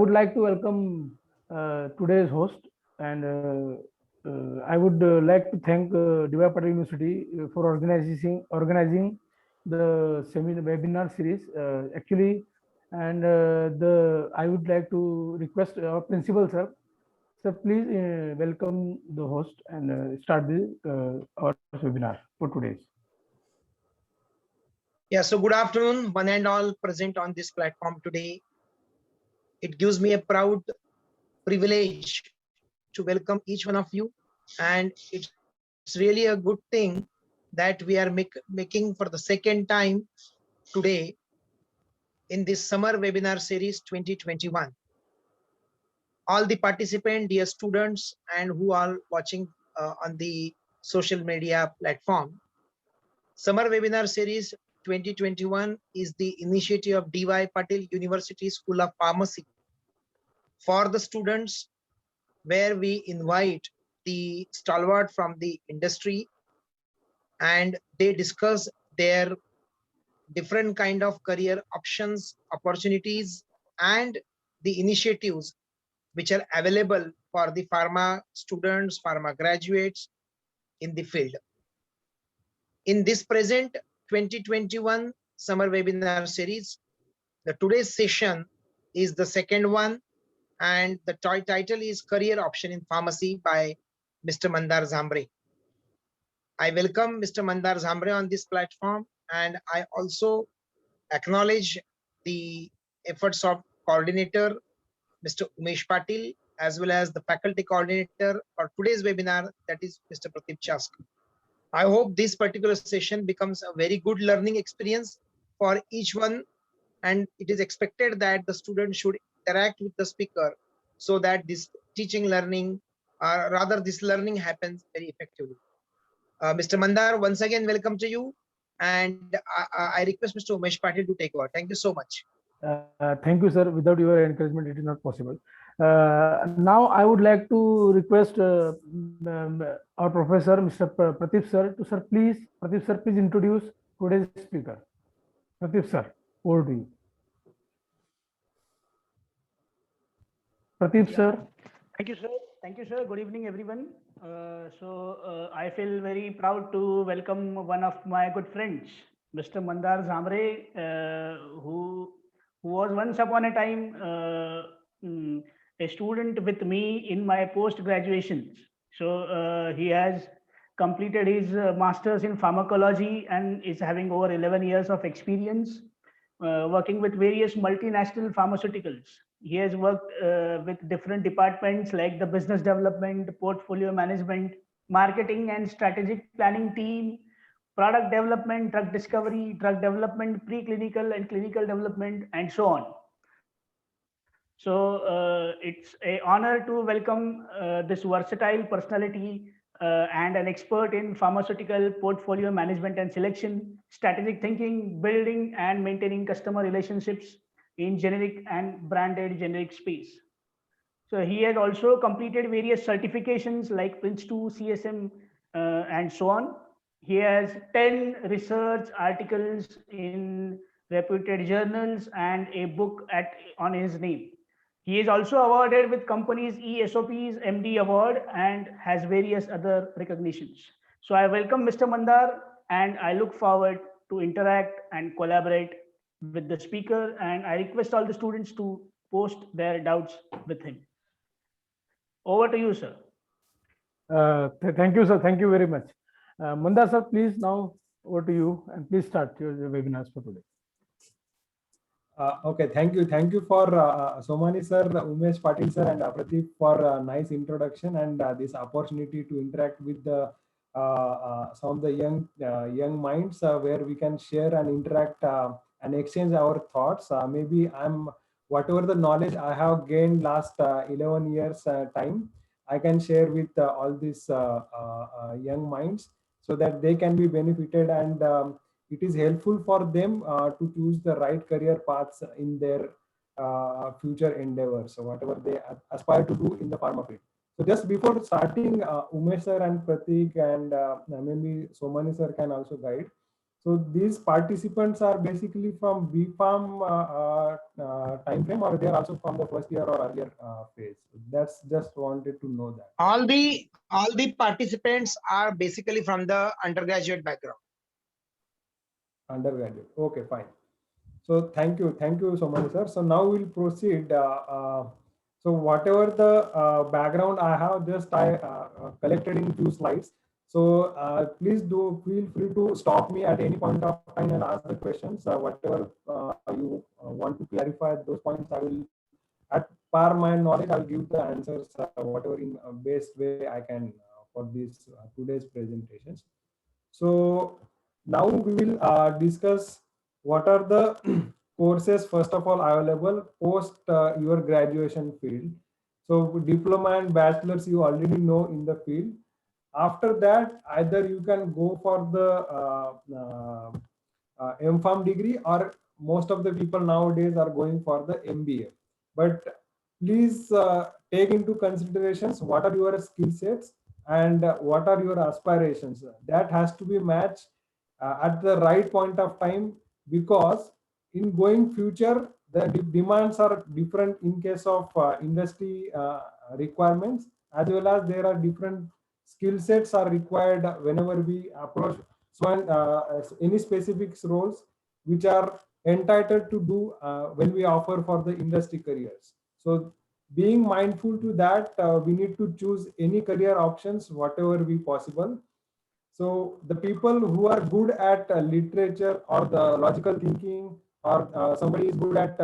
would like to welcome today's host, and I would like to thank Diva Patel University for organizing the seminar webinar series. Actually, and the I would like to request our principal sir. Sir, please welcome the host and start the our webinar for today's. Yeah, so good afternoon, one and all present on this platform today. It gives me a proud privilege to welcome each one of you. And it's really a good thing that we are making for the second time today in this summer webinar series 2021. All the participants, dear students, and who are watching on the social media platform, Summer Webinar Series 2021 is the initiative of D.Y. Patil University School of Pharmacy for the students, where we invite the stalwart from the industry and they discuss their different kind of career options, opportunities, and the initiatives which are available for the pharma students, pharma graduates in the field. In this present 2021 summer webinar series, the today's session is the second one, and the title is Career Option in Pharmacy by Mr. Mandar Zambre. I welcome Mr. Mandar Zambre on this platform, and I also acknowledge the efforts of coordinator Mr. Umesh Patil, as well as the faculty coordinator for today's webinar, that is Mr. Pratip Chask. I hope this particular session becomes a very good learning experience for each one, and it is expected that the student should interact with the speaker so that this teaching learning, or rather this learning happens very effectively. Mr. Mandar, once again, welcome to you. And I request Mr. Umesh Patil to take over. Thank you so much. Thank you, sir. Without your encouragement, it is not possible. Now, I would like to request our professor, Mr. Pratip sir, to sir, please, Pratip sir, please introduce today's speaker. Pratip sir, over to you. Pratip Yeah. sir. Thank you, sir. Thank you, sir. Good evening, everyone. I feel very proud to welcome one of my good friends, Mr. Mandar Zamre, who was once upon a time a student with me in my post graduation. He has completed his master's in pharmacology and is having over 11 years of experience working with various multinational pharmaceuticals. He has worked with different departments like the business development, portfolio management, marketing and strategic planning team, product development, drug discovery, drug development, preclinical and clinical development, and so on. It's an honor to welcome this versatile personality and an expert in pharmaceutical portfolio management and selection, strategic thinking, building and maintaining customer relationships in generic and branded generic space. So he has also completed various certifications like Prince2, CSM, and so on. He has 10 research articles in reputed journals and a book on his name. He is also awarded with company's ESOP's MD award and has various other recognitions. So I welcome Mr. Mandar and I look forward to interact and collaborate with the speaker, and I request all the students to post their doubts with him. Over to you, sir. Thank you, sir. Thank you very much. Mandar sir, please now over to you and please start your webinars for today. Okay, thank you for Somani sir, Umesh Patil sir, and Pradeep for a nice introduction and this opportunity to interact with the some of the young minds where we can share and interact and exchange our thoughts. Maybe whatever the knowledge I have gained last 11 years time, I can share with all these young minds so that they can be benefited and it is helpful for them to choose the right career paths in their future endeavors, so whatever they aspire to do in the pharma field. So just before starting, Umesh sir and Pratik and maybe Somani sir can also guide. So these participants are basically from BPharm time frame, or they are also from the first year or earlier phase. That's just wanted to know that. All the participants are basically from the undergraduate background. Undergraduate. Okay, fine. So thank you so much, sir. So now we'll proceed. So whatever the background I have, just I collected in few slides. So please do feel free to stop me at any point of time and ask the questions. Whatever you want to clarify, those points I will, at par my knowledge, I'll give the answers whatever in best way I can for this today's presentations. So now we will discuss what are the courses first of all available post your graduation field. So diploma and bachelor's you already know in the field. After that, either you can go for the MPharm degree, or most of the people nowadays are going for the MBA. But please take into considerations what are your skill sets and what are your aspirations. That has to be matched at the right point of time, because in going future the demands are different in case of industry requirements, as well as there are different skill sets are required whenever we approach any specific roles which are entitled to do when we offer for the industry careers. So being mindful to that, we need to choose any career options whatever we possible. So the people who are good at literature or the logical thinking, or somebody is good at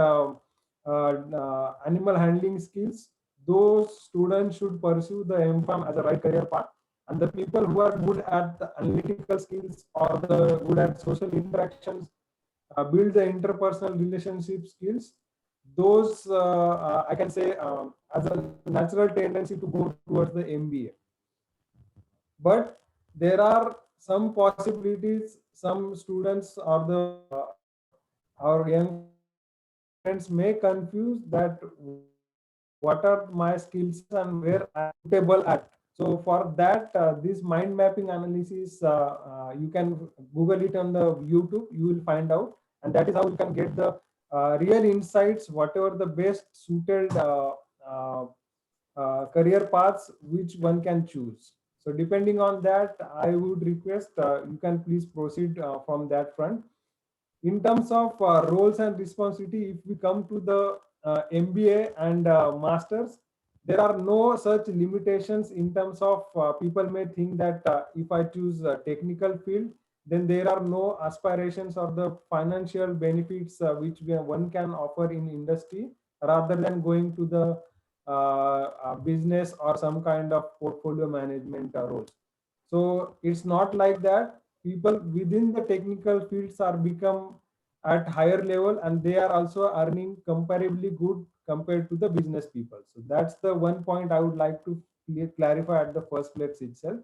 animal handling skills, those students should pursue the MPharm as a right career path. And the people who are good at the analytical skills or the good at social interactions, build the interpersonal relationship skills, those I can say as a natural tendency to go towards the MBA. But there are some possibilities, some students or the our young friends may confuse that what are my skills and where I'm suitable at. So for that, this mind mapping analysis, you can Google it on the YouTube, you will find out. And that is how you can get the real insights, whatever the best suited uh, career paths which one can choose. So depending on that, I would request you can please proceed from that front. In terms of roles and responsibility, if we come to the MBA and masters, there are no such limitations in terms of people may think that if I choose a technical field, then there are no aspirations or the financial benefits which one can offer in industry rather than going to the business or some kind of portfolio management roles. So it's not like that. People within the technical fields are become at higher level, and they are also earning comparably good compared to the business people. So that's the one point I would like to clarify at the first place itself.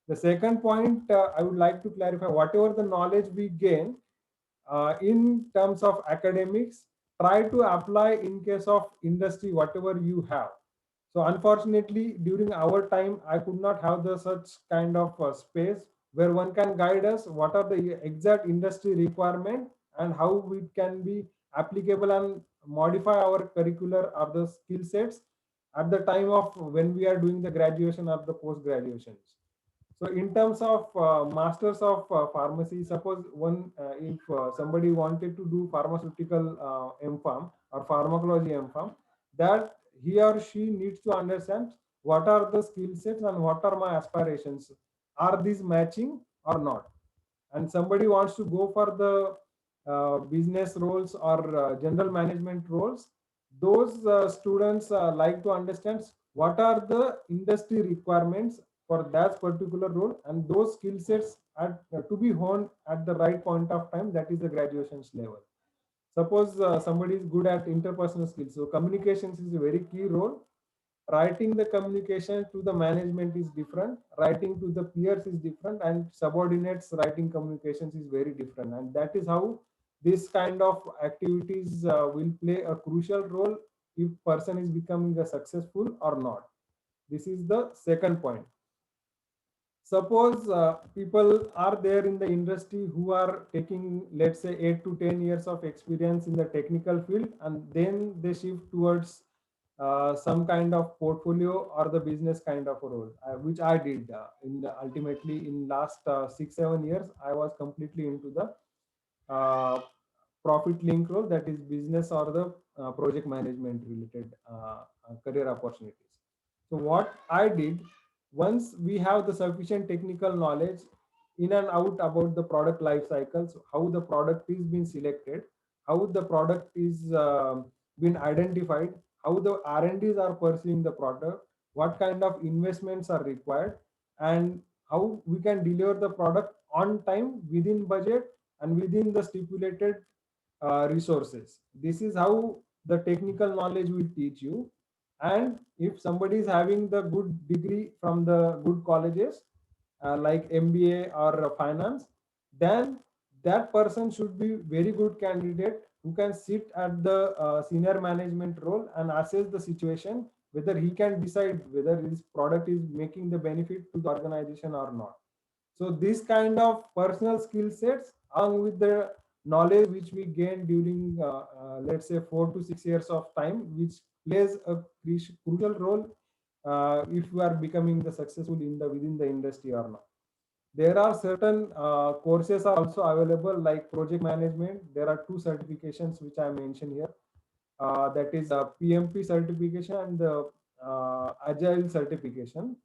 The second point I would like to clarify, whatever the knowledge we gain in terms of academics, try to apply in case of industry whatever you have. So unfortunately, during our time, I could not have the such kind of space where one can guide us what are the exact industry requirement and how it can be applicable and modify our curricular or the skill sets at the time of when we are doing the graduation or the post graduations. So in terms of masters of pharmacy, suppose one if somebody wanted to do pharmaceutical MPharm or pharmacology MPharm, that he or she needs to understand what are the skill sets and what are my aspirations. Are these matching or not? And somebody wants to go for the business roles or general management roles, those students like to understand what are the industry requirements for that particular role, and those skill sets are to be honed at the right point of time, that is the graduation's level. Suppose somebody is good at interpersonal skills, so communications is a very key role. Writing the communication to the management is different, writing to the peers is different, and subordinates writing communications is very different. And that is how this kind of activities will play a crucial role if person is becoming a successful or not. This is the second point. suppose people are there in the industry who are taking, let's say, 8 to 10 years of experience in the technical field, and then they shift towards some kind of portfolio or the business kind of a role, which I did. Ultimately, in last 6 7 years, I was completely into the uh, profit link role, that is business or the project management related career opportunities. So what I did, once we have the sufficient technical knowledge in and out about the product life cycles, how the product is being selected, how the product is been identified, how the R&Ds are pursuing the product, what kind of investments are required, and how we can deliver the product on time, within budget, and within the stipulated resources. This is how the technical knowledge will teach you. And if somebody is having the good degree from the good colleges, like MBA or finance, then that person should be very good candidate who can sit at the senior management role and assess the situation, whether he can decide whether his product is making the benefit to the organization or not. So this kind of personal skill sets, along with the knowledge which we gain during, let's say, 4 to 6 years of time, which plays a crucial role if we are becoming the successful in the within the industry or not. There are certain courses are also available, like project management. There are two certifications which I mentioned here. That is a PMP certification and the Agile certification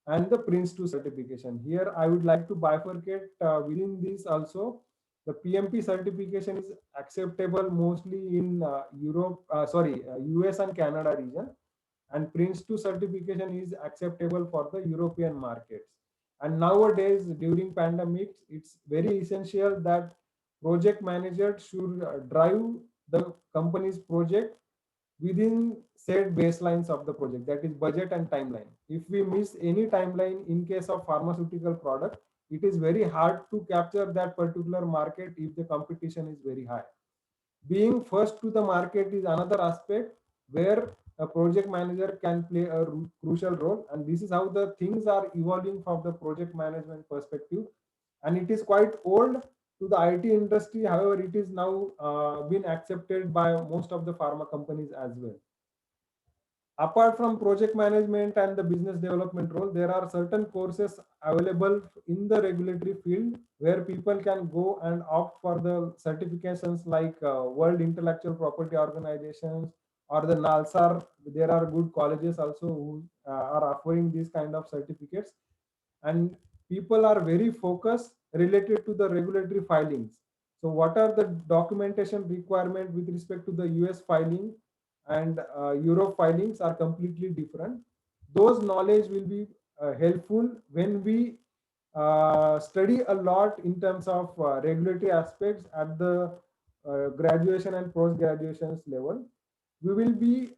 and the Prince2 certification. Here, I would like to bifurcate within this also. The PMP certification is acceptable mostly in US and Canada region, and Prince2 certification is acceptable for the European markets. And nowadays, during pandemics, it's very essential that project manager should drive the company's project within said baselines of the project, that is budget and timeline. If we miss any timeline in case of pharmaceutical product, it is very hard to capture that particular market if the competition is very high. Being first to the market is another aspect where a project manager can play a crucial role, and this is how the things are evolving from the project management perspective. And it is quite old to the IT industry, however it is now been accepted by most of the pharma companies as well. Apart from project management and the business development role, there are certain courses available in the regulatory field where people can go and opt for the certifications, like World Intellectual Property Organizations or the NALSAR. There are good colleges also who are offering these kind of certificates, and people are very focused related to the regulatory filings. So what are the documentation requirement with respect to the US filing and Europe filings are completely different. Those knowledge will be helpful when we study a lot in terms of regulatory aspects at the graduation and post graduations level. We will be,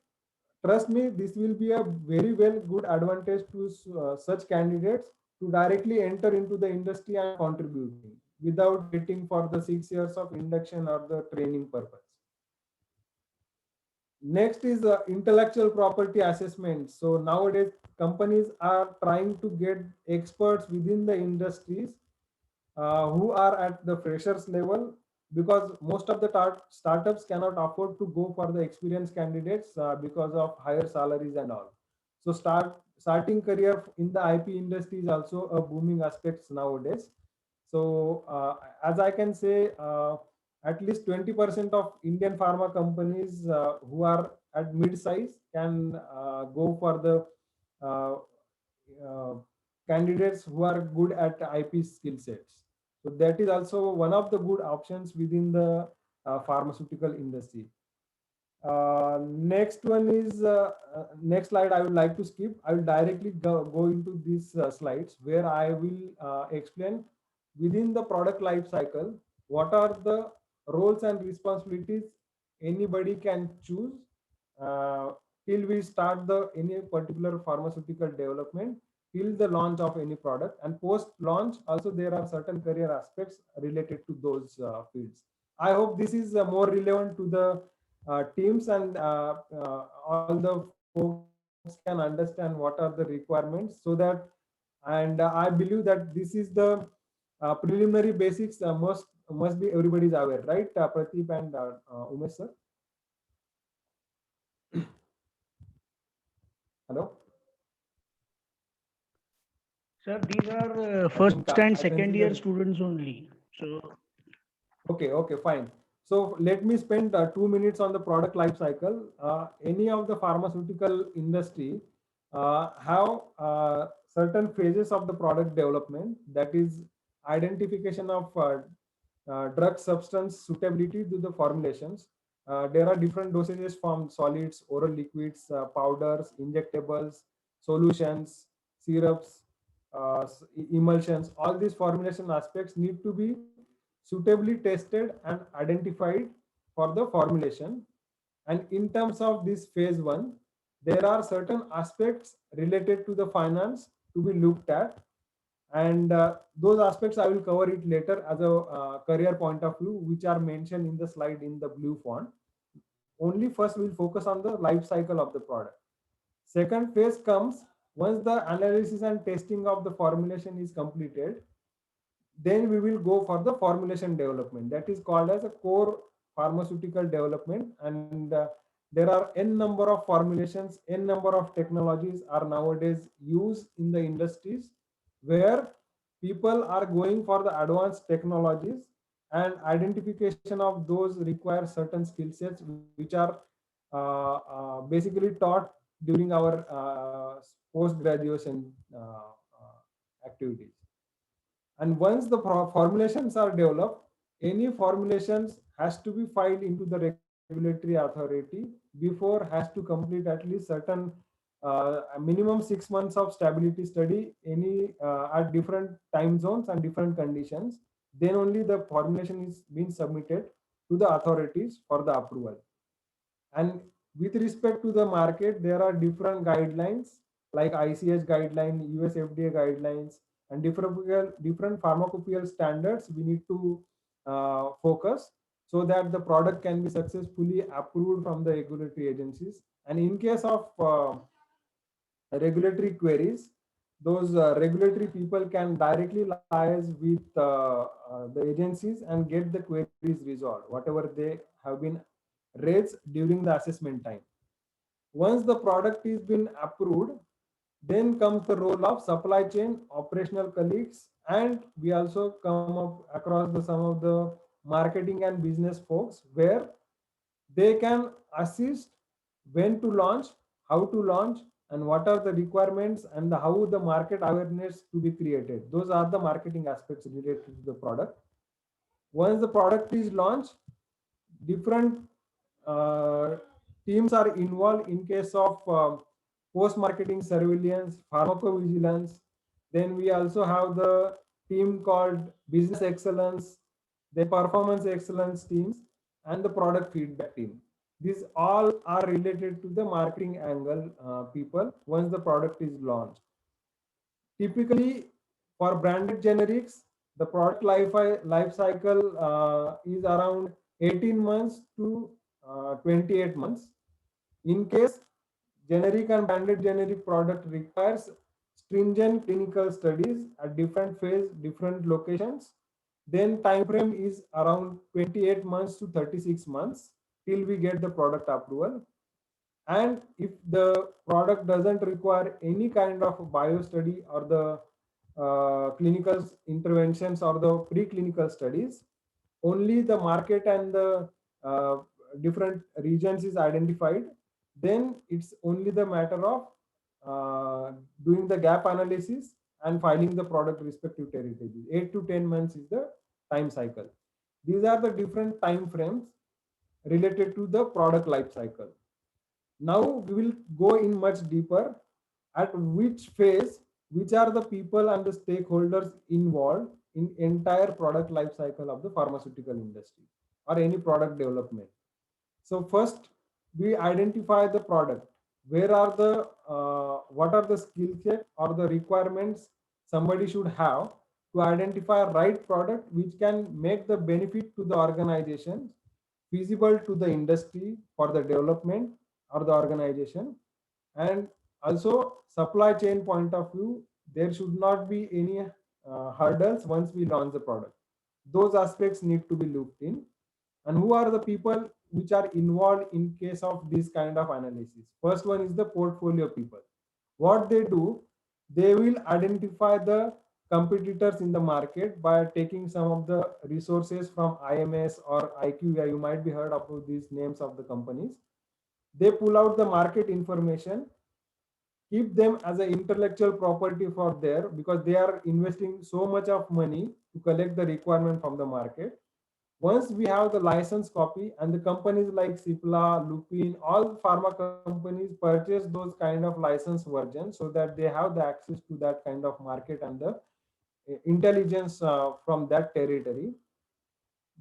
trust me, this will be a very well good advantage to such candidates to directly enter into the industry and contributing without waiting for the 6 years of induction or the training purpose. Next is intellectual property assessment. So nowadays companies are trying to get experts within the industries who are at the freshers level, because most of the startups cannot afford to go for the experienced candidates because of higher salaries and all. So starting career in the IP industry is also a booming aspect nowadays. So as I can say, at least 20% of Indian pharma companies who are at mid-size can go for the uh, uh, candidates who are good at IP skill sets. So that is also one of the good options within the pharmaceutical industry. Next one is next slide I would like to skip. I will directly go into these slides where I will explain within the product life cycle what are the roles and responsibilities anybody can choose uh, till we start the any particular pharmaceutical development till the launch of any product, and post launch also there are certain career aspects related to those fields. I hope this is more relevant to the teams, and all the folks can understand what are the requirements, so that And I believe that this is the preliminary basics must be everybody's aware, right? Pradeep and Umesh sir. Hello. Sir, these are I first think and I can second see year that. students only. So Okay, okay, fine. So let me spend 2 minutes on the product life cycle. Any of the pharmaceutical industry have certain phases of the product development, that is identification of drug substance suitability to the formulations. There are different dosages from solids, oral liquids, powders, injectables, solutions, syrups, emulsions. All these formulation aspects need to be suitably tested and identified for the formulation. And in terms of this phase one, there are certain aspects related to the finance to be looked at. And those aspects I will cover it later as a career point of view, which are mentioned in the slide in the blue font. Only first we'll focus on the life cycle of the product. Second phase comes once the analysis and testing of the formulation is completed. Then we will go for the formulation development, that is called as a core pharmaceutical development. And there are n number of formulations, n number of technologies are nowadays used in the industries, where people are going for the advanced technologies, and identification of those require certain skill sets which are basically taught during our post graduation activities. And once the formulations are developed, any formulations has to be filed into the regulatory authority before has to complete at least certain a minimum 6 months of stability study any at different time zones and different conditions. Then only the formulation is being submitted to the authorities for the approval. And with respect to the market, there are different guidelines like ICH guideline, US FDA guidelines, and different pharmacopoeial standards we need to focus, so that the product can be successfully approved from the regulatory agencies. And in case of regulatory queries, those regulatory people can directly liaise with the agencies and get the queries resolved, whatever they have been raised during the assessment time. Once the product is been approved, then comes the role of supply chain operational colleagues, and we also come up across the some of the marketing and business folks, where they can assist when to launch, how to launch, and what are the requirements, and how the market awareness to be created. Those are the marketing aspects related to the product. Once the product is launched, different uh, teams are involved in case of post-marketing surveillance, pharmacovigilance. Then we also have the team called business excellence, the performance excellence teams, and the product feedback team. These all are related to the marketing angle people once the product is launched. Typically, for branded generics, the product life cycle is around 18 months to 28 months. In case generic and branded generic product requires stringent clinical studies at different phase, different locations, then time frame is around 28 months to 36 months till we get the product approval. And if the product doesn't require any kind of bio study or the clinical interventions or the preclinical studies, only the market and the uh, different regions is identified, then it's only the matter of doing the gap analysis and filing the product respective territories. 8 to 10 months is the time cycle. These are the different time frames related to the product life cycle. Now we will go in much deeper at which phase, which are the people and the stakeholders involved in entire product life cycle of the pharmaceutical industry or any product development. So first we identify the product. Where are the what are the skill set or the requirements somebody should have to identify a right product which can make the benefit to the organization, feasible to the industry for the development or the organization. And also supply chain point of view, there should not be any hurdles once we launch the product. Those aspects need to be looked in. And who are the people which are involved in case of this kind of analysis? First one is the portfolio people. What they do, they will identify the competitors in the market by taking some of the resources from IMS or IQVIA. You might be heard about these names of the companies. They pull out the market information, keep them as an intellectual property for there, because they are investing so much of money to collect the requirement from the market. Once we have the license copy, and the companies like Cipla, Lupin, all pharma companies purchase those kind of license versions so that they have the access to that kind of market and the intelligence from that territory.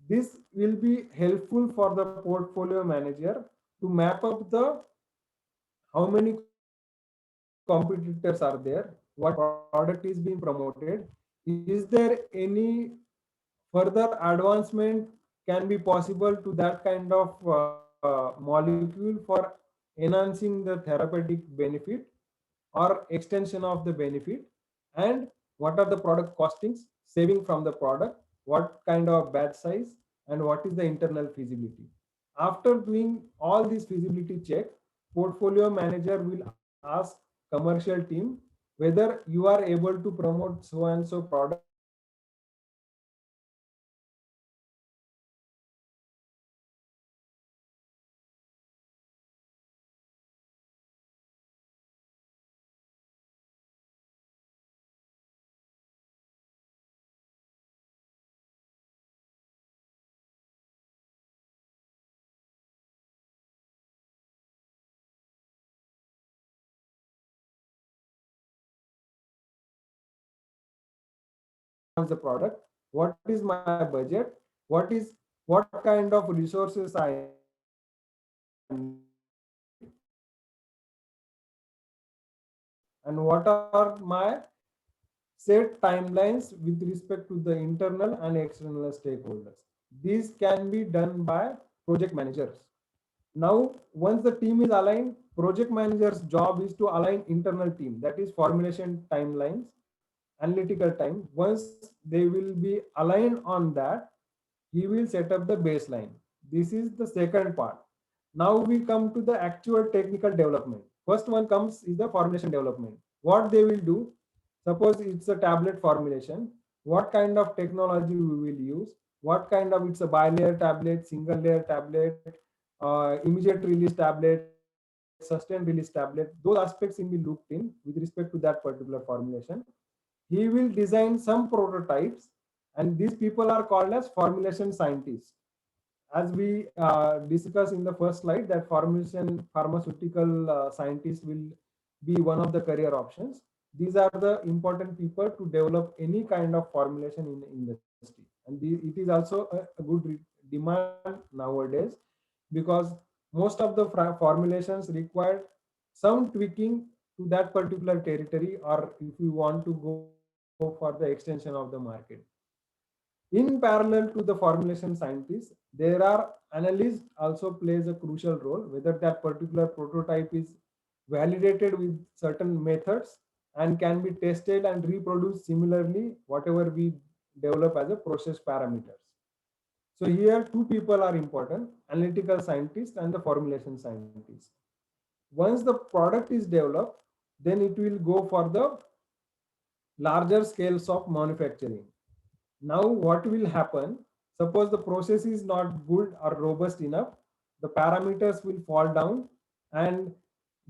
This will be helpful for the portfolio manager to map up the how many competitors are there, what product is being promoted, is there any further advancement can be possible to that kind of molecule for enhancing the therapeutic benefit or extension of the benefit, and what are the product costings, saving from the product, what kind of batch size, and what is the internal feasibility. After doing all these feasibility check, portfolio manager will ask commercial team whether you are able to promote so and so product in this particular territory, and what is the cost associated with that product. Once they have the the product, what is my budget, what kind of resources I need, and what are my set timelines with respect to the internal and external stakeholders. These can be done by project managers. Now, once the team is aligned, project manager's job is to align internal team, that is formulation timelines, analytical time. Once they will be aligned on that, he will set up the baseline. This is the second part. Now we come to the actual technical development. First one comes is the formulation development. What they will do, suppose it's a tablet formulation, what kind of technology we will use, what kind of, it's a bilayer tablet, single layer tablet, immediate release tablet, sustained release tablet, those aspects will be looked in with respect to that particular formulation. He will design some prototypes, and these people are called as formulation scientists. As we discussed in the first slide, that formulation pharmaceutical scientist will be one of the career options. These are the important people to develop any kind of formulation in the industry, and it is also a good demand nowadays, because most of the formulations require some tweaking to that particular territory, or if you want to go for the extension of the market. In parallel to the formulation scientists, there are analysts also plays a crucial role, whether that particular prototype is validated with certain methods and can be tested and reproduced similarly, whatever we develop as a process parameters. So here two people are important, analytical scientist and the formulation scientist. Once the product is developed, then it will go for the larger scales of manufacturing. Now what will happen, suppose the process is not good or robust enough, the parameters will fall down, and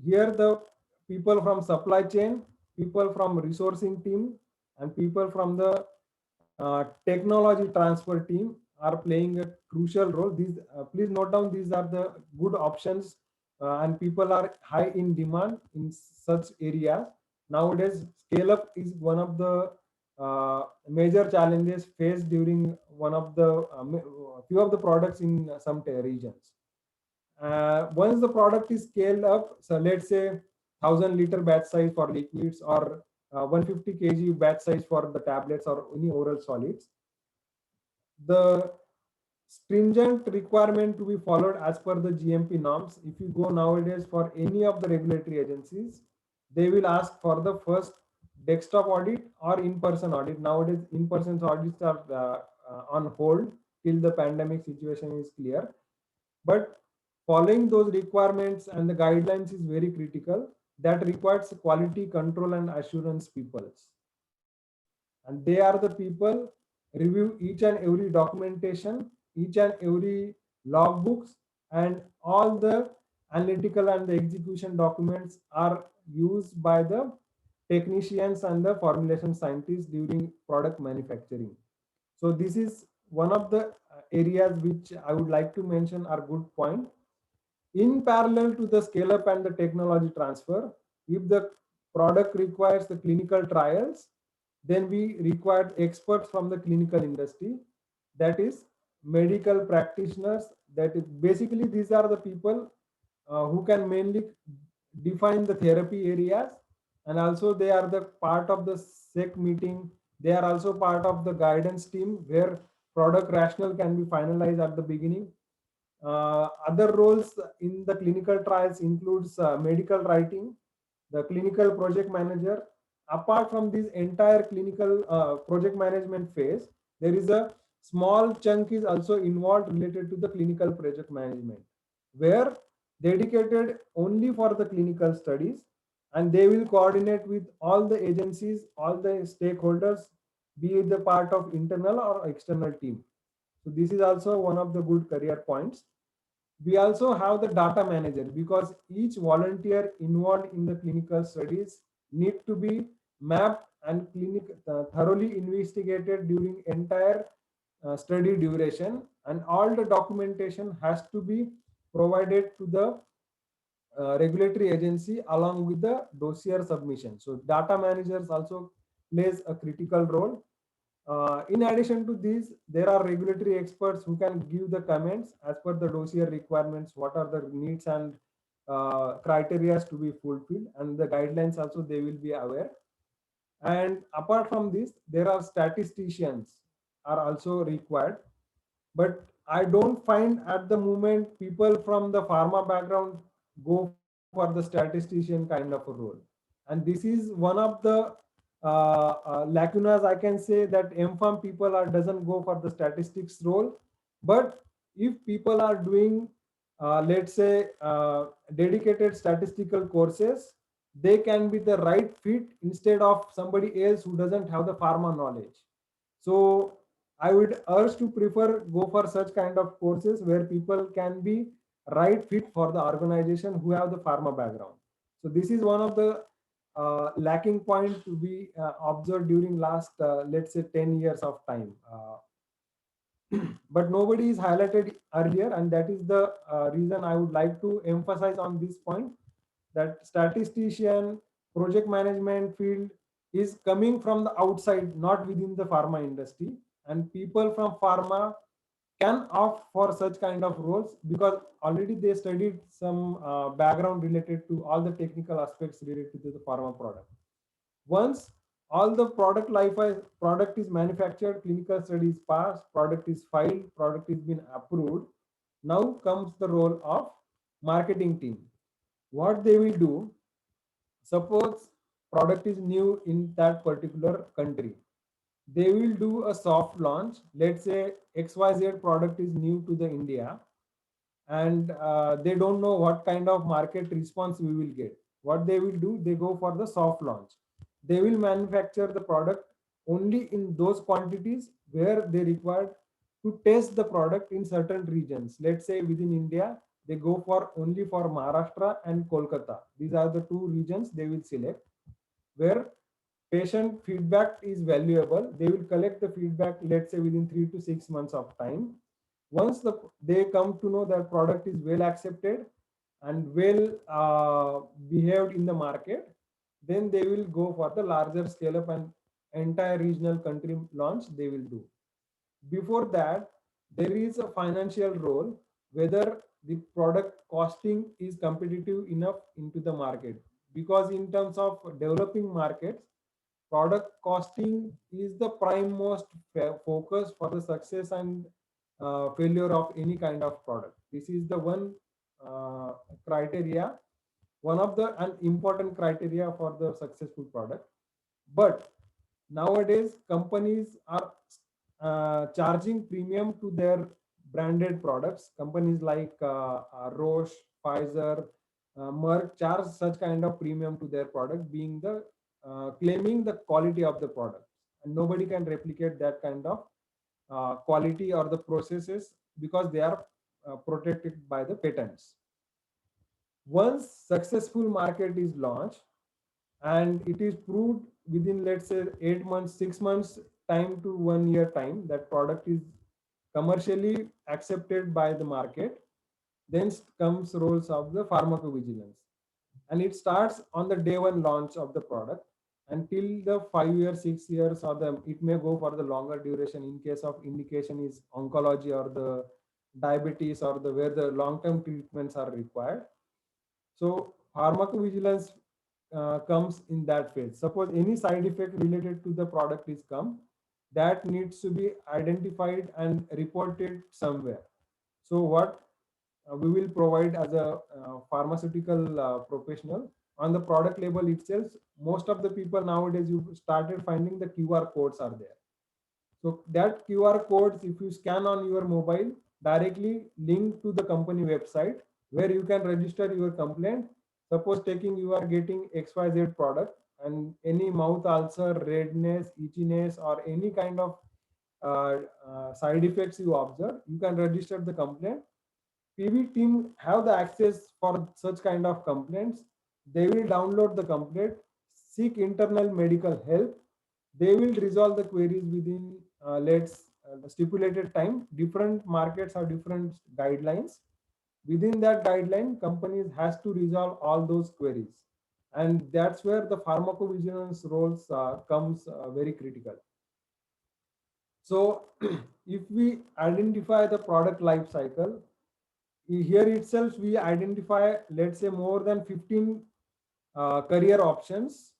here the people from supply chain, people from resourcing team, and people from the technology transfer team are playing a crucial role. These please note down, these are the good options, and people are high in demand in such areas. Nowadays, scale up is one of the major challenges faced during one of the few of the products in some regions. Once the product is scaled up, so let's say 1,000-liter batch size for liquids, or 150 kg batch size for the tablets or any oral solids, the stringent requirement to be followed as per the GMP norms. If you go nowadays for any of the regulatory agencies, they will ask for the first desktop audit or in-person audit. Nowadays, in-person audits are on hold till the pandemic situation is clear. But following those requirements and the guidelines is very critical. That requires quality control and assurance peoples. And they are the people review each and every documentation, each and every logbooks, and all the analytical and the execution documents are used by the technicians and the formulation scientists during product manufacturing. So this is one of the areas which I would like to mention are good point. In parallel to the scale up and the technology transfer, if the product requires the clinical trials, then we require experts from the clinical industry, that is medical practitioners. That is basically these are the people who can mainly define the therapy areas, and also they are the part of the SEC meeting. They are also part of the guidance team where product rationale can be finalized at the beginning. Other roles in the clinical trials includes medical writing, the clinical project manager. Apart from this entire clinical project management phase, there is a small chunk is also involved related to the clinical project management, where dedicated only for the clinical studies, and they will coordinate with all the agencies, all the stakeholders, be it the part of internal or external team. So this is also one of the good career points. We also have the data manager, because each volunteer involved in the clinical studies need to be mapped and thoroughly investigated during entire study duration, and all the documentation has to be provided to the regulatory agency along with the dossier submission. So data managers also plays a critical role. In addition to these, there are regulatory experts who can give the comments as per the dossier requirements, what are the needs and criteria to be fulfilled, and the guidelines also they will be aware. And apart from this, there are statisticians are also required, but I don't find at the moment people from the pharma background go for the statistician kind of a role. And this is one of the lacunas. I can say that MPharm people are doesn't go for the statistics role. But if people are doing, let's say, dedicated statistical courses, they can be the right fit instead of somebody else who doesn't have the pharma knowledge. So I would urge to prefer go for such kind of courses where people can be right fit for the organization who have the pharma background. So this is one of the lacking point to be observed during last let's say 10 years of time. But nobody is highlighted earlier, and that is the reason I would like to emphasize on this point, that statistician project management field is coming from the outside, not within the pharma industry, and people from pharma can opt for such kind of roles because already they studied some background related to all the technical aspects related to the pharma product. Once all the product is manufactured, clinical studies passed, product is filed, product is been approved, now comes the role of marketing team. What they will do, suppose product is new in that particular country, they will do a soft launch. Let's say XYZ product is new to the India, and they don't know what kind of market response we will get. What they will do, they go for the soft launch. They will manufacture the product only in those quantities where they require to test the product in certain regions. Let's say within India, they go for only for Maharashtra and Kolkata. These are the two regions they will select, where patient feedback is valuable. They will collect the feedback, let's say within 3 to 6 months of time. Once they come to know that product is well accepted and well behaved in the market, then they will go for the larger scale up and entire regional country launch they will do. Before that, there is a financial role, whether the product costing is competitive enough into the market, because in terms of developing markets, product costing is the prime most focus for the success and failure of any kind of product. This is the one criteria, one of the an important criteria for the successful product. But nowadays companies are charging premium to their branded products. Companies like Roche, Pfizer, Merck charge such kind of premium to their product, being the claiming the quality of the product, and nobody can replicate that kind of quality or the processes because they are protected by the patents. Once successful market is launched and it is proved within, let's say, 8 months, 6 months time to 1 year time, that product is commercially accepted by the market, then comes roles of the pharmacovigilance, and it starts on the day one launch of the product until the 5 years, 6 years, or the it may go for the longer duration in case of indication is oncology or the diabetes or the where the long term treatments are required. So pharmacovigilance comes in that phase. Suppose any side effect related to the product is come, that needs to be identified and reported somewhere. So what we will provide as a pharmaceutical professional, on the product label itself, most of the people nowadays, you started finding the QR codes are there. So that QR codes, if you scan on your mobile, directly link to the company website where you can register your complaint. Suppose taking you are getting XYZ product and any mouth ulcer, redness, itchiness, or any kind of side effects you observe, you can register the complaint. PV team have the access for such kind of complaints. They will download the complaint, seek internal medical help. They will resolve the queries within let's stipulated time. Different markets have different guidelines. Within that guideline, companies has to resolve all those queries, and that's where the pharmacovigilance roles comes very critical. So, if we identify the product life cycle, here itself we identify, let's say, more than 15 career options,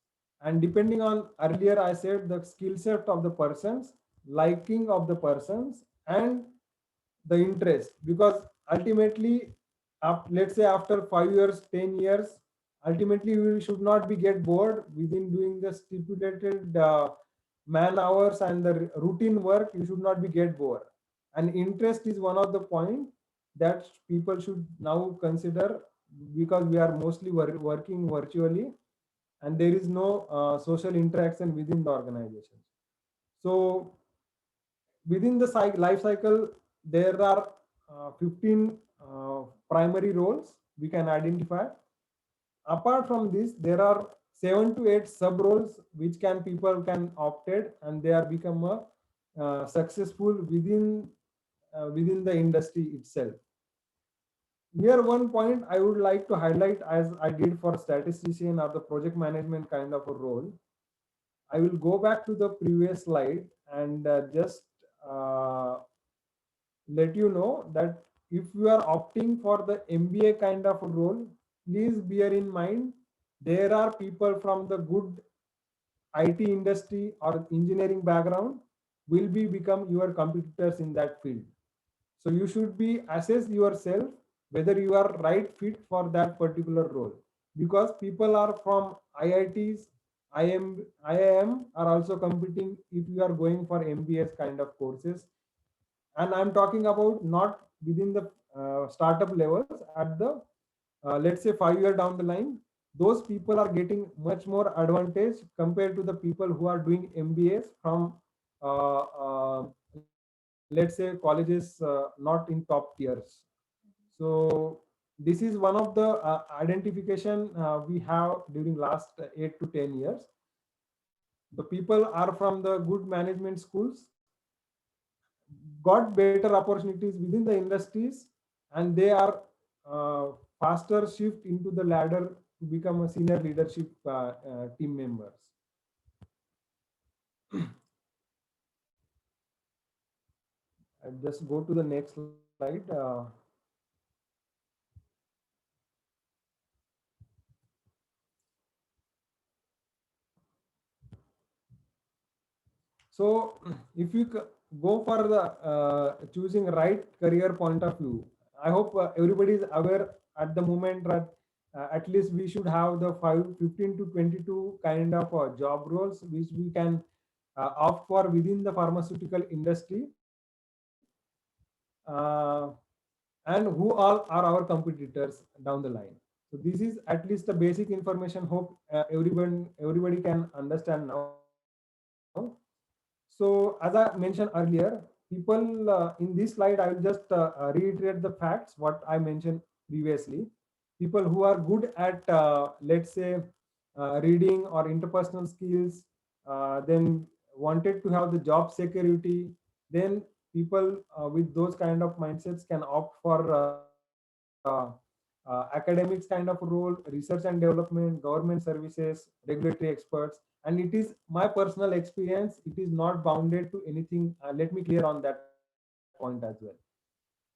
and depending on, earlier I said, the skill set of the persons, liking of the persons, and the interest, because ultimately let's say after 5 years, 10 years, ultimately we should not be get bored within doing the stipulated man hours and the routine work. You should not be get bored, and interest is one of the point that people should now consider, because we are mostly working virtually and there is no social interaction within the organization. So within the life cycle, there are 15 primary roles we can identify. Apart from this, there are 7 to 8 sub roles which can people can opted, and they are become a successful within the industry itself. Here one point I would like to highlight, as I did for statistician or the project management kind of a role. I will go back to the previous slide and just let you know that if you are opting for the MBA kind of a role, please bear in mind there are people from the good IT industry or engineering background will be become your competitors in that field. So you should be assess yourself whether you are right fit for that particular role, because people are from IITs, IIM are also competing if you are going for MBS kind of courses. And I'm talking about not within the startup levels, at the let's say 5 year down the line, those people are getting much more advantage compared to the people who are doing MBAs from uh, uh, let's say colleges not in top tiers. So this is one of the identification we have during last 8 to 10 years. The people are from the good management schools, got better opportunities within the industries, and they are faster shift into the ladder to become a senior leadership team members. I'll just go to the next slide. So if you go for the choosing right career point of view, I hope everybody is aware at the moment that at least we should have the 15 to 22 kind of job roles which we can opt for within the pharmaceutical industry, uh, and who all are our competitors down the line. So this is at least the basic information. Hope everybody can understand now. So as I mentioned earlier, people in this slide, I will just reiterate the facts what I mentioned previously. People who are good at let's say reading or interpersonal skills, then wanted to have the job security, then people with those kind of mindsets can opt for academics kind of role, research and development, government services, regulatory experts. And it is my personal experience, it is not bounded to anything. Let me clear on that point as well.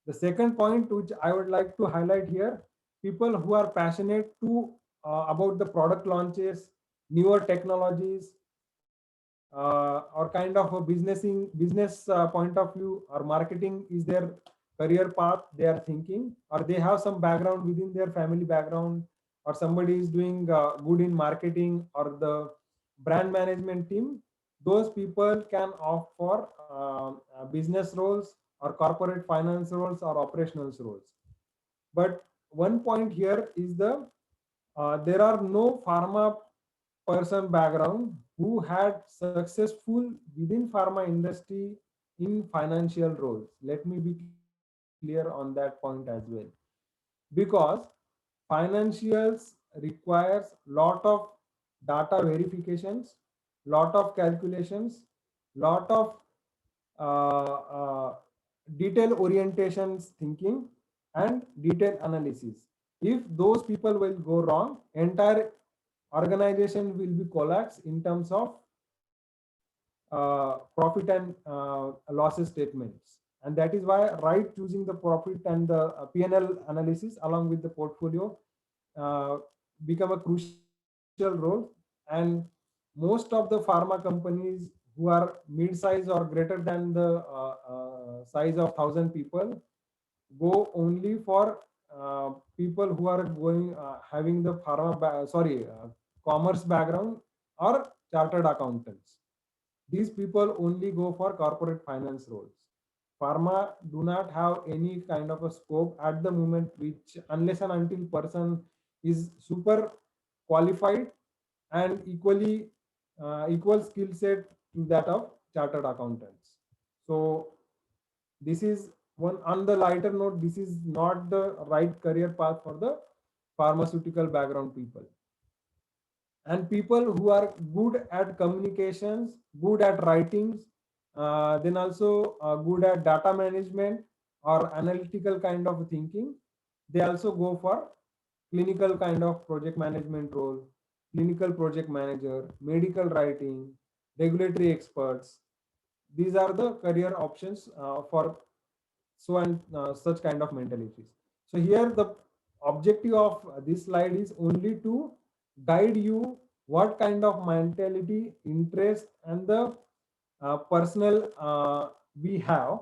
The second point which I would like to highlight here, people who are passionate to about the product launches, newer technologies, or kind of a business point of view, or marketing is their career path they are thinking, or they have some background within their family background, or somebody is doing good in marketing or the brand management team. Those people can opt for business roles or corporate finance roles or operational roles. But one point here is there are no pharma person background who had successful within pharma industry in financial roles. Let me be clear on that point as well. Because financials requires lot of data verifications, lot of calculations, lot of detail orientations thinking, and detail analysis. If those people will go wrong, entire organization will be collapsed in terms of profit and losses statements. And that is why right choosing the profit and the P&L analysis along with the portfolio uh, become a crucial role. And most of the pharma companies who are mid-size or greater than the size of 1,000 people go only for people who are going having the commerce background or chartered accountants. These people only go for corporate finance roles. Pharma do not have any kind of a scope at the moment, which unless and until person is super qualified and equal skill set to that of chartered accountants. So this is one. On the lighter note, this is not the right career path for the pharmaceutical background people. And people who are good at communications, good at writings, then also good at data management or analytical kind of thinking, they also go for clinical kind of project management role, clinical project manager, medical writing, regulatory experts. These are the career options for such kind of mentalities. So here the objective of this slide is only to guide you what kind of mentality, interest, and the personal we have.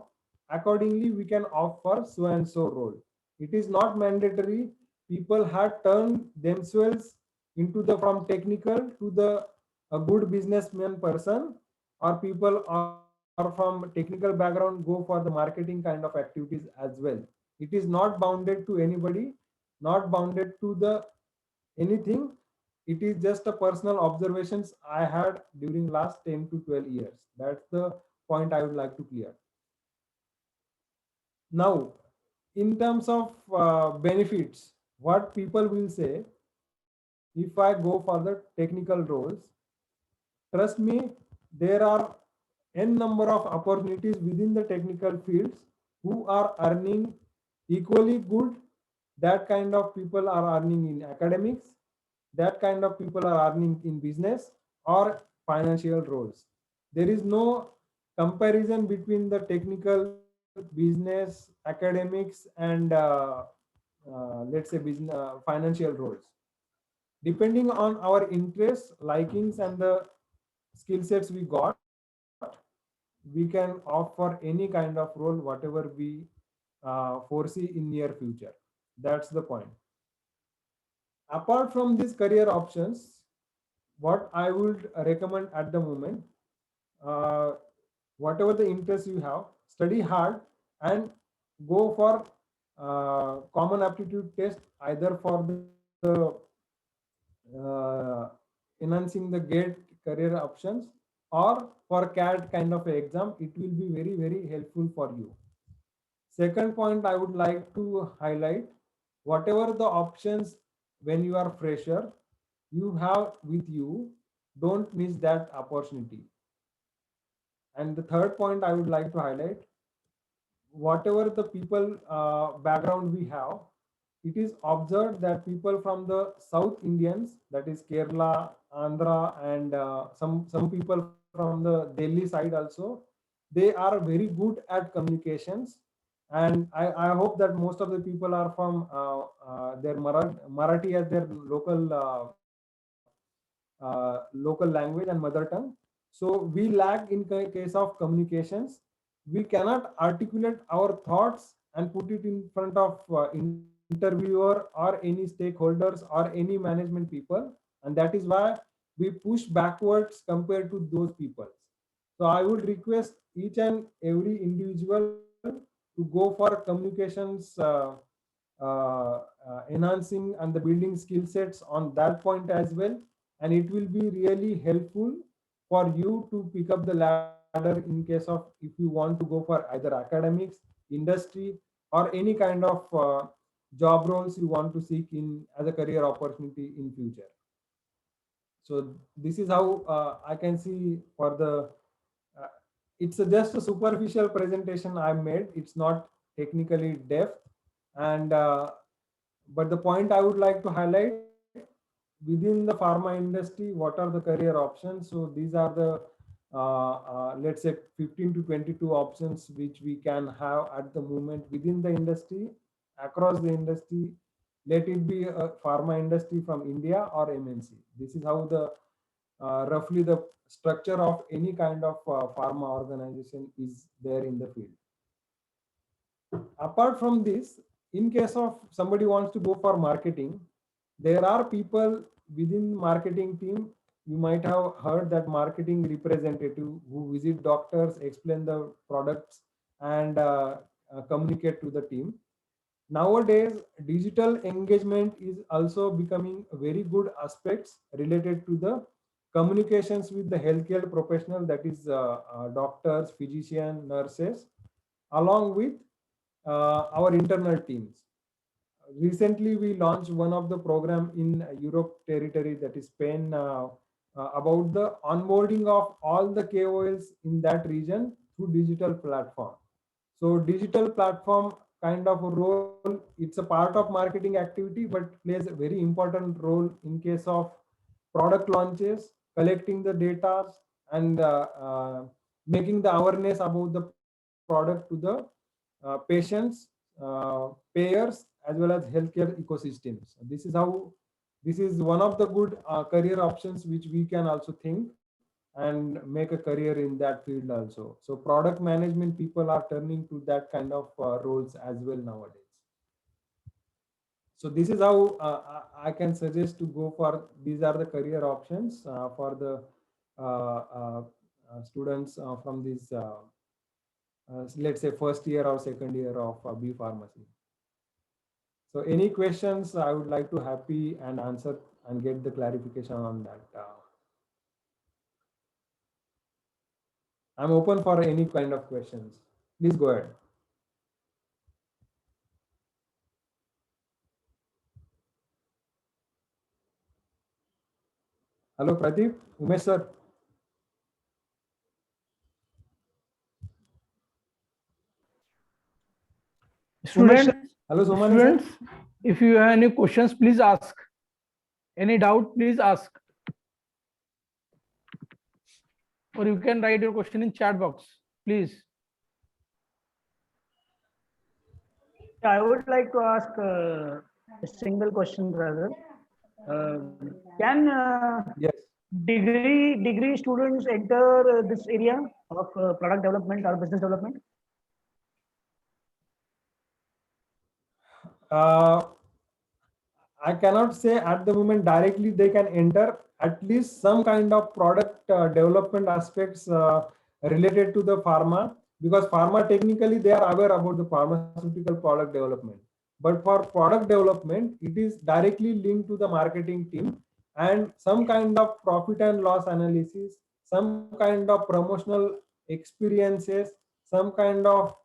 Accordingly, we can opt for so and so role. It is not mandatory. People have turned themselves into the from technical to the a good businessman person, or people are from technical background go for the marketing kind of activities as well. It is not bounded to anybody, not bounded to the anything. It is just a personal observations I had during last 10 to 12 years. That's the point I would like to clear. Now, in terms of benefits, what people will say, if I go for the technical roles, trust me, there are n number of opportunities within the technical fields who are earning equally good. That kind of people are earning in academics, that kind of people are earning in business or financial roles. There is no comparison between the technical, business, academics, and let's say business, financial roles. Depending on our interests, likings, and the skill sets we got, we can opt for any kind of role, whatever we foresee in near future. That's the point. Apart from these career options, what I would recommend at the moment, uh, whatever the interest you have, study hard and go for common aptitude test, either for the enhancing the GATE career options or for CAT kind of exam. It will be very, very helpful for you. Second point I would like to highlight, whatever the options when you are fresher you have with you, don't miss that opportunity. And the third point I would like to highlight, whatever the people background we have, it is observed that people from the South Indians, that is Kerala, Andhra, and some people from the Delhi side also, they are very good at communications. And I hope that most of the people are from their Marathi as their local language and mother tongue. So we lack in case of communications. We cannot articulate our thoughts and put it in front of interviewer or any stakeholders or any management people, and that is why we push backwards compared to those people. So I would request each and every individual to go for communications enhancing and the building skill sets on that point as well, and it will be really helpful for you to pick up the ladder in case of if you want to go for either academics, industry, or any kind of job roles you want to seek in as a career opportunity in future. So this is how I can see for the uh, it's just a superficial presentation I made. It's not technically depth, and but the point I would like to highlight, within the pharma industry, what are the career options? So these are the let's say 15 to 22 options which we can have at the moment within the industry, across the industry. Let it be a pharma industry from India or MNC. This is how the roughly the structure of any kind of pharma organization is there in the field. Apart from this, in case of somebody wants to go for marketing, there are people within marketing team. You might have heard that marketing representative who visit doctors, explain the products, and communicate to the team. Nowadays, digital engagement is also becoming very good aspects related to the communications with the healthcare professional, that is doctors, physicians, nurses, along with our internal teams. Recently, we launched one of the program in Europe territory, that is Spain, about the onboarding of all the KOLs in that region through digital platform. So digital platform kind of a role, it's a part of marketing activity, but plays a very important role in case of product launches, collecting the data, and making the awareness about the product to the patients, payers, as well as healthcare ecosystems. This is one of the good career options which we can also think and make a career in that field also. So product management people are turning to that kind of roles as well nowadays. So this is how I can suggest to go for, these are the career options for the students from this let's say first year or second year of B Pharmacy. So any questions, I would like to happy and answer and get the clarification on that. I'm open for any kind of questions. Please go ahead. Hello, Pradeep, Umesh sir. Students, Hello, Somani sir. students, if you have any questions, please ask. Any doubt, please ask. Or you can write your question in chat box, please. I would like to ask a single question, brother. Can Yes. degree students enter this area of product development or business development? I cannot say at the moment directly they can enter. At least some kind of product development aspects related to the pharma, because pharma technically they are aware about the pharmaceutical product development. But for product development, it is directly linked to the marketing team, and some kind of profit and loss analysis, some kind of promotional experiences, some kind of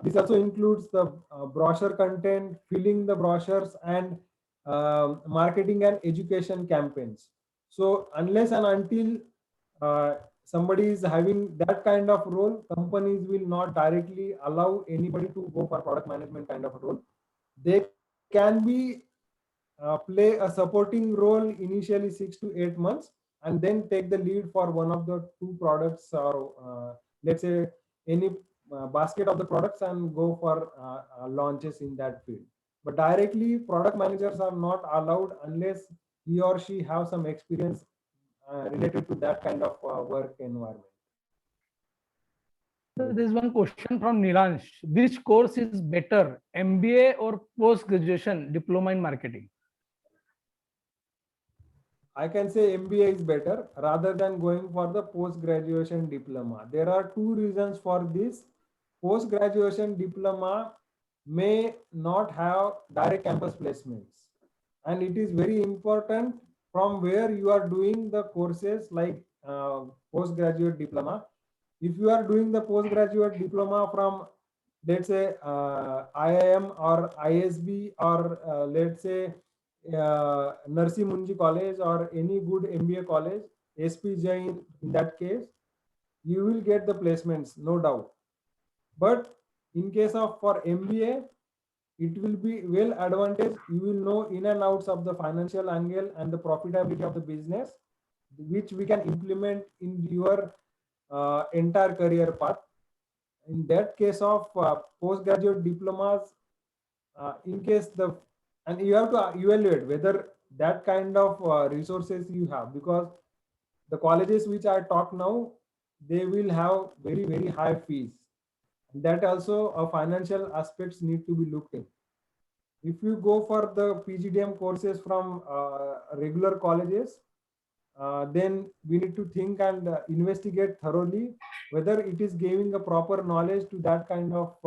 this also includes the brochure content, filling the brochures, and marketing and education campaigns. So unless and until somebody is having that kind of role, companies will not directly allow anybody to go for product management kind of a role. They can be play a supporting role initially 6 to 8 months, and then take the lead for one of the two products, or let's say any basket of the products, and go for launches in that field. But directly product managers are not allowed unless he or she have some experience related to that kind of work environment. So there's one question from Nilansh. Which course is better, MBA or post-graduation diploma in marketing? I can say MBA is better rather than going for the post-graduation diploma. There are two reasons for this. Post-graduation diploma may not have direct campus placements. And it is very important from where you are doing the courses, like postgraduate diploma. If you are doing the postgraduate diploma from, let's say, IIM or ISB, or let's say Narsi Munji College, or any good MBA college, SP Jain, in that case, you will get the placements, no doubt. But in case of for MBA, it will be well advantage. You will know in and outs of the financial angle and the profitability of the business, which we can implement in your entire career path. In that case of postgraduate diplomas, in case the, and you have to evaluate whether that kind of resources you have, because the colleges which I talk now, they will have very, very high fees. That also financial aspects need to be looked in. If you go for the PGDM courses from regular colleges, then we need to think and investigate thoroughly whether it is giving a proper knowledge to that kind of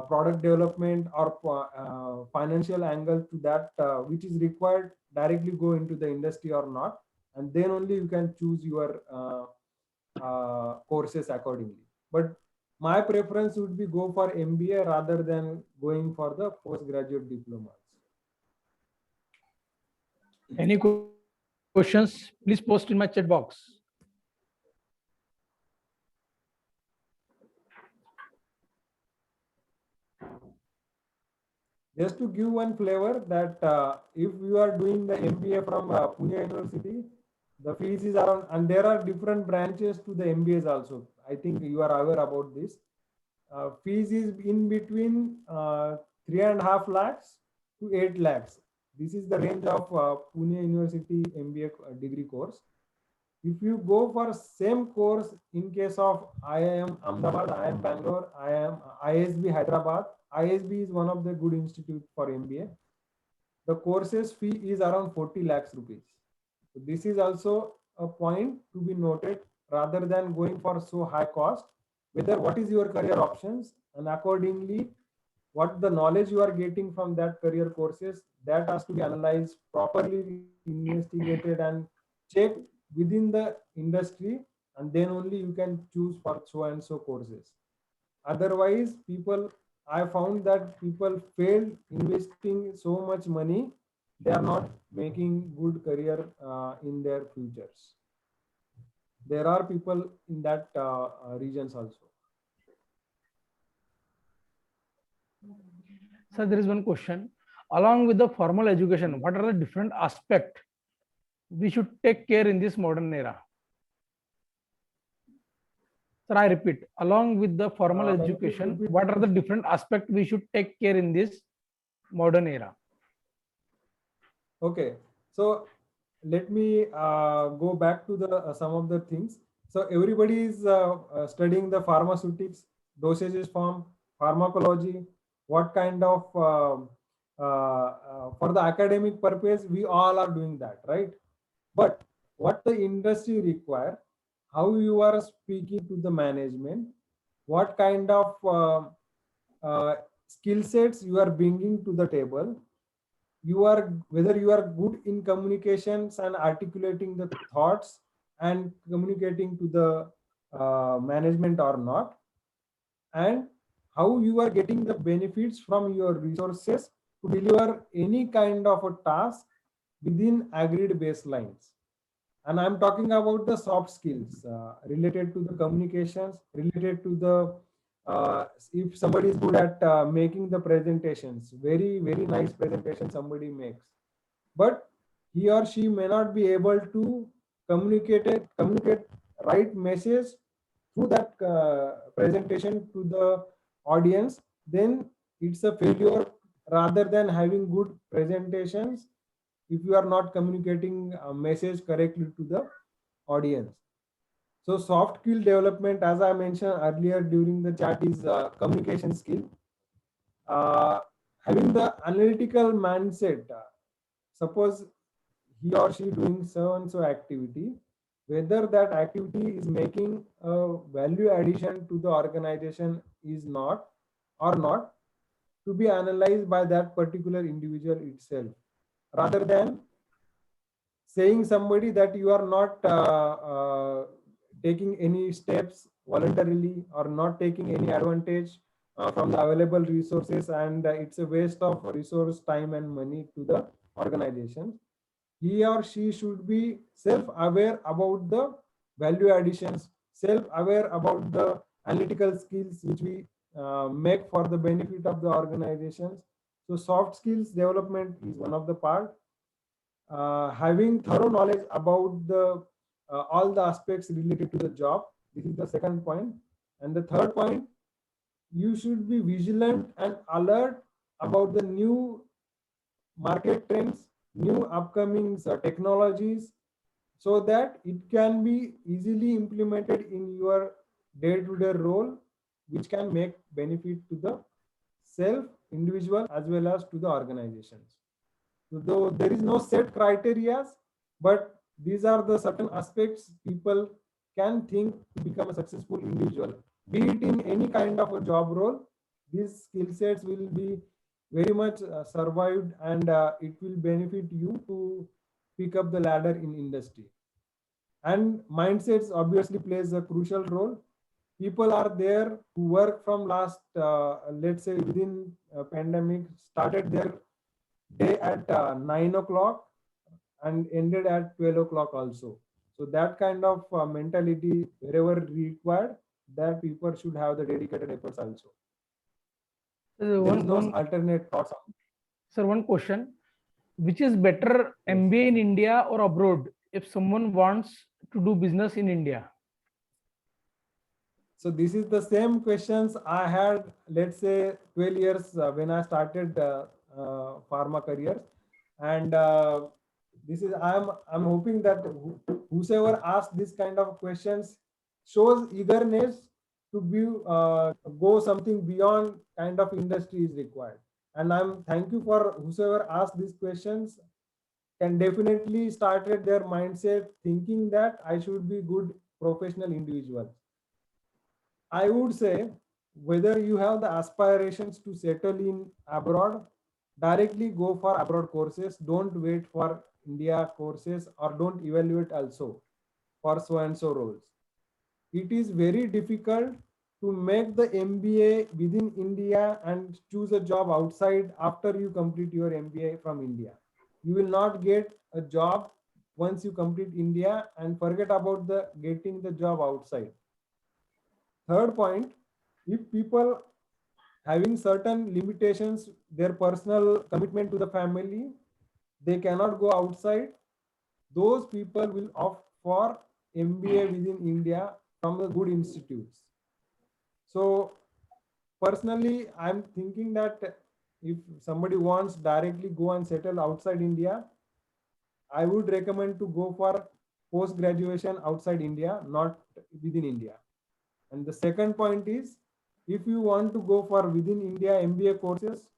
product development or financial angle to that which is required directly go into the industry or not, and then only you can choose your courses accordingly. But my preference would be go for MBA rather than going for the postgraduate diplomas. Any questions? Please post in my chat box. Just to give one flavor that if you are doing the MBA from Pune University, the fees is around, and there are different branches to the MBAs also. I think you are aware about this. Fees is in between 3.5 lakhs to 8 lakhs. This is the range of Pune University MBA degree course. If you go for same course in case of IIM Ahmedabad, IIM Bangalore, ISB Hyderabad, ISB is one of the good institute for MBA. The courses fee is around 40 lakhs rupees. So this is also a point to be noted, rather than going for so high cost, whether what is your career options, and accordingly what the knowledge you are getting from that career courses, that has to be analyzed, properly investigated and checked within the industry, and then only you can choose for so and so courses. Otherwise, I found that people fail investing so much money, they are not making good career in their futures. There are people in that regions also. So there is one question. Along with the formal education, what are the different aspects we should take care in this modern era? Sir, I repeat, along with the formal education, what are the different aspects we should take care in this modern era? Okay, so let me go back to the some of the things. So everybody is studying the pharmaceutics, dosages form, pharmacology, what kind of for the academic purpose, we all are doing that, right? But what the industry require, how you are speaking to the management, what kind of skill sets you are bringing to the table, you are whether you are good in communications and articulating the thoughts and communicating to the management or not, and how you are getting the benefits from your resources to deliver any kind of a task within agreed baselines. And I'm talking about the soft skills related to the communications, related to the if somebody is good at making the presentations, very nice presentation somebody makes, but he or she may not be able to communicate right message through that presentation to the audience, then it's a failure rather than having good presentations if you are not communicating a message correctly to the audience. So soft skill development, as I mentioned earlier during the chat, is communication skill. Uh, Having the analytical mindset. Suppose he or she doing so and so activity, whether that activity is making a value addition to the organization is not or not, to be analyzed by that particular individual itself, rather than saying somebody that you are not taking any steps voluntarily or not taking any advantage from the available resources, and it's a waste of resource, time and money to the organization. He or she should be self-aware about the value additions, self-aware about the analytical skills which we make for the benefit of the organizations. So soft skills development is one of the part. Having thorough knowledge about the all the aspects related to the job. This is the second point. And the third point, you should be vigilant and alert about the new market trends, new upcoming technologies, so that it can be easily implemented in your day-to-day role, which can make benefit to the self, individual, as well as to the organizations. So though there is no set criteria, but these are the certain aspects people can think to become a successful individual. Be it in any kind of a job role, these skill sets will be very much survived, and it will benefit you to pick up the ladder in industry. And mindsets obviously plays a crucial role. People are there who work from last, let's say within pandemic, started their day at 9 o'clock and ended at 12 o'clock also. So that kind of mentality, wherever required, that people should have the dedicated efforts also. There is no alternate thoughts. Sir, one question. Which is better, MBA in India or abroad, if someone wants to do business in India? So this is the same questions I had, let's say 12 years when I started pharma career. And this is, I'm hoping that whosoever asked this kind of questions shows eagerness to be go something beyond kind of industry is required. And I'm thank you for whosoever asked these questions, can definitely started their mindset thinking that I should be good professional individual. I would say, whether you have the aspirations to settle in abroad, directly go for abroad courses. Don't wait for India courses, or don't evaluate also for so and so roles. It is very difficult to make the MBA within India and choose a job outside after you complete your MBA from India. You will not get a job once you complete India, and forget about the getting the job outside. Third point, if people having certain limitations, their personal commitment to the family, they cannot go outside, those people will opt for MBA within India from the good institutes. So personally, I'm thinking that if somebody wants directly go and settle outside India, I would recommend to go for post graduation outside India, not within India. And the second point is, if you want to go for within India MBA courses,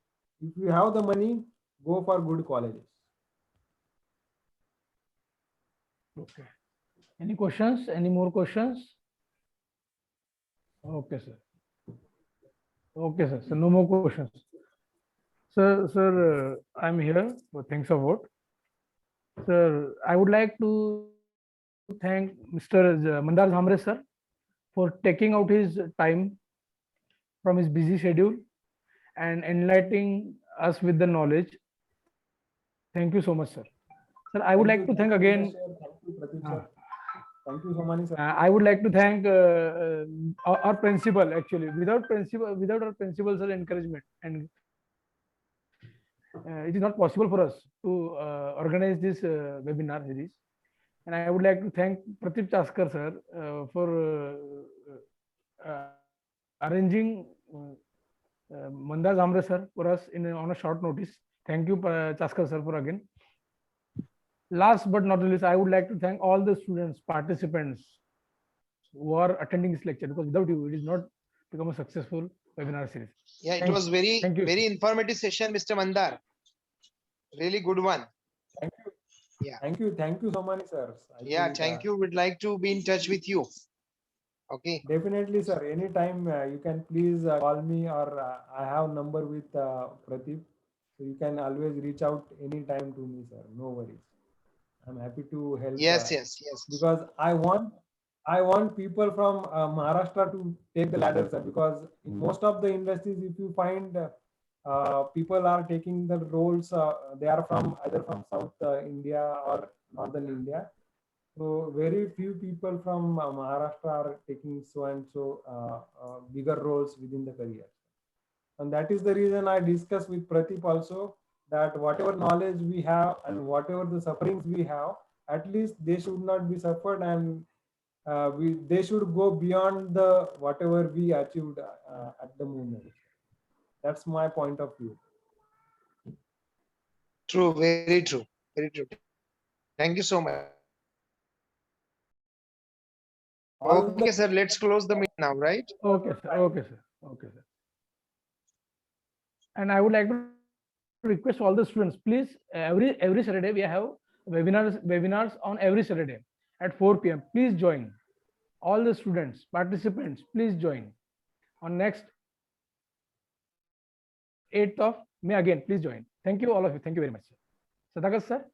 If you have the money, go for good colleges. Okay. Any questions? Any more questions? Okay, sir. Okay, sir. So no more questions. Sir, I'm here. Well, thanks a lot. Sir, I would like to thank Mr. Mandar Zamre, sir, for taking out his time from his busy schedule and enlightening us with the knowledge. Thank you so much, sir. Sir, I would like to thank again. Thank you, Pradeep sir. Thank you, Somani sir. I would like to thank our principal. Actually, without our principal's encouragement, and it is not possible for us to organize this webinar series. And I would like to thank Pradeep Chaskar sir for arranging Mandar Zamre sir for us on a short notice. Thank you, Chaskar sir, for again. Last but not least, I would like to thank all the students, participants who are attending this lecture, because without you, it is not become a successful webinar series. Yeah, it Thank was Thank you. very informative session, Mr. Mandar. Really good one. Thank you. Yeah. Thank you, Somani sir. I Yeah, think, thank you. We'd like to be in touch with you. Okay. Definitely, sir. Anytime you can please call me, or I have number with Pradeep. So you can always reach out anytime to me, sir. No worries. I'm happy to help. Yes. Because I want people from Maharashtra to take the ladder, sir. Because in most of the industries, if you find people are taking the roles, they are from either from South India or Northern India. So very few people from Maharashtra are taking so and so bigger roles within the career. And that is the reason I discussed with Pradeep also, that whatever knowledge we have and whatever the sufferings we have, at least they should not be suffered, and they should go beyond the whatever we achieved at the moment. That's my point of view. True. Very true. Very true. Thank you so much. Okay, sir. Let's close the meeting now, right? Okay, sir. Okay, sir. Okay, sir. And I would like to request all the students, please, every Saturday we have webinars on every Saturday at 4 p.m. Please join. All the students, participants, please join. On next 8th of May again, please join. Thank you, all of you. Thank you very much, sir. Sadakat sir.